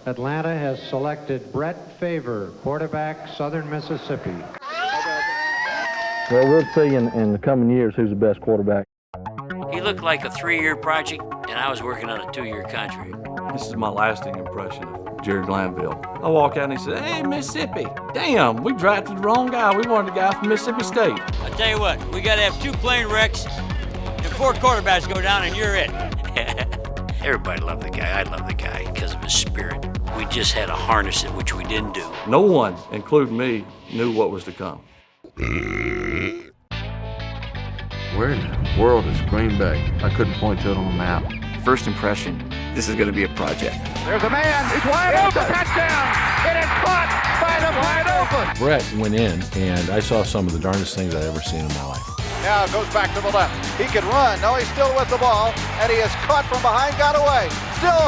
Atlanta has selected Brett Favre, quarterback, Southern Mississippi. Well, we'll see in the coming years who's the best quarterback. He looked like a 3-year project, and I was working on a 2-year contract. This is my lasting impression of Jerry Glanville. I walk out and he said, "Hey, Mississippi, damn, we drafted the wrong guy. We wanted a guy from Mississippi State." I tell you what, we got to have 2 plane wrecks and 4 quarterbacks go down, and you're it. Everybody loved the guy. I love the guy because of his spirit. We just had to harness it, which we didn't do. No one, including me, knew what was to come. Where in the world is Green Bay? I couldn't point to it on the map. First impression, this is going to be a project. There's a man, he's wide open, touchdown! It is caught by the wide open! Brett went in, and I saw some of the darndest things I've ever seen in my life. Now goes back to the left. He can run. No, he's still with the ball, and he is caught from behind, got away. Still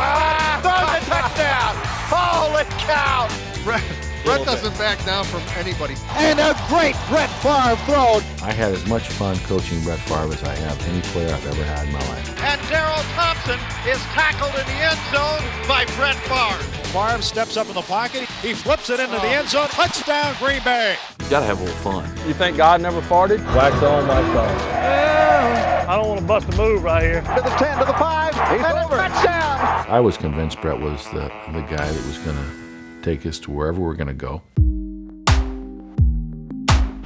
throws a touchdown! Holy cow! Brett doesn't back down from anybody. And a great Brett Favre throw. I had as much fun coaching Brett Favre as I have any player I've ever had in my life. And Darrell Thompson is tackled in the end zone by Brett Favre. Favre steps up in the pocket. He flips it into the end zone. Touchdown, Green Bay. You gotta have a little fun. You think God never farted? Wax on, wax off. I don't want to bust a move right here. To the 10, to the 5, he's over. Touchdown. I was convinced Brett was the guy that was going to take us to wherever we're going to go.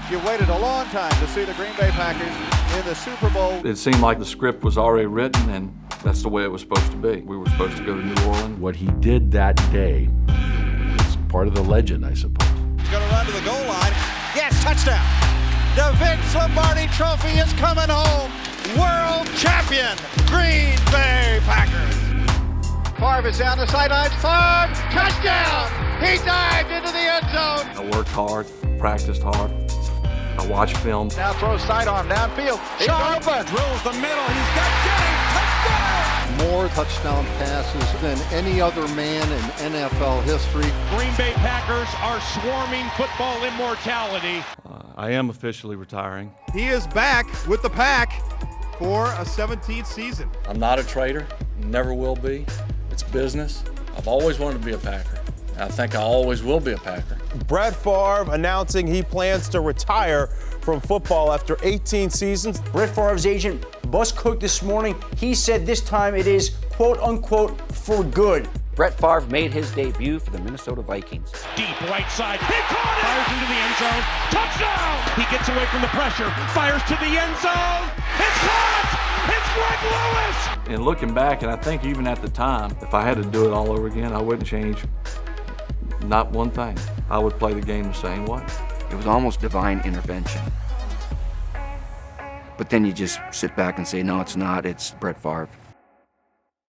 You waited a long time to see the Green Bay Packers in the Super Bowl. It seemed like the script was already written, and that's the way it was supposed to be. We were supposed to go to New Orleans. What he did that day is part of the legend, I suppose. He's going to run to the goal line. Yes, touchdown. The Vince Lombardi Trophy is coming home. World champion, Green Bay Packers. Favre is down the sidelines. Favre, touchdown! He dived into the end zone. I worked hard, practiced hard. I watched film. Now throws sidearm downfield. He's open. Drills the middle. He's got Jennings. Touchdown! More touchdown passes than any other man in NFL history. Green Bay Packers are swarming football immortality. I am officially retiring. He is back with the Pack for a 17th season. I'm not a trader, never will be. It's business. I've always wanted to be a Packer. I think I always will be a Packer. Brett Favre announcing he plans to retire from football after 18 seasons. Brett Favre's agent, Bus Cook, this morning, he said this time it is, quote unquote, for good. Brett Favre made his debut for the Minnesota Vikings. Deep right side. He caught it! Fires into the end zone. Touchdown! He gets away from the pressure. Fires to the end zone. It's caught! It's Greg Lewis! And looking back, and I think even at the time, if I had to do it all over again, I wouldn't change not one thing. I would play the game the same way. It was almost divine intervention. But then you just sit back and say, no, it's not. It's Brett Favre.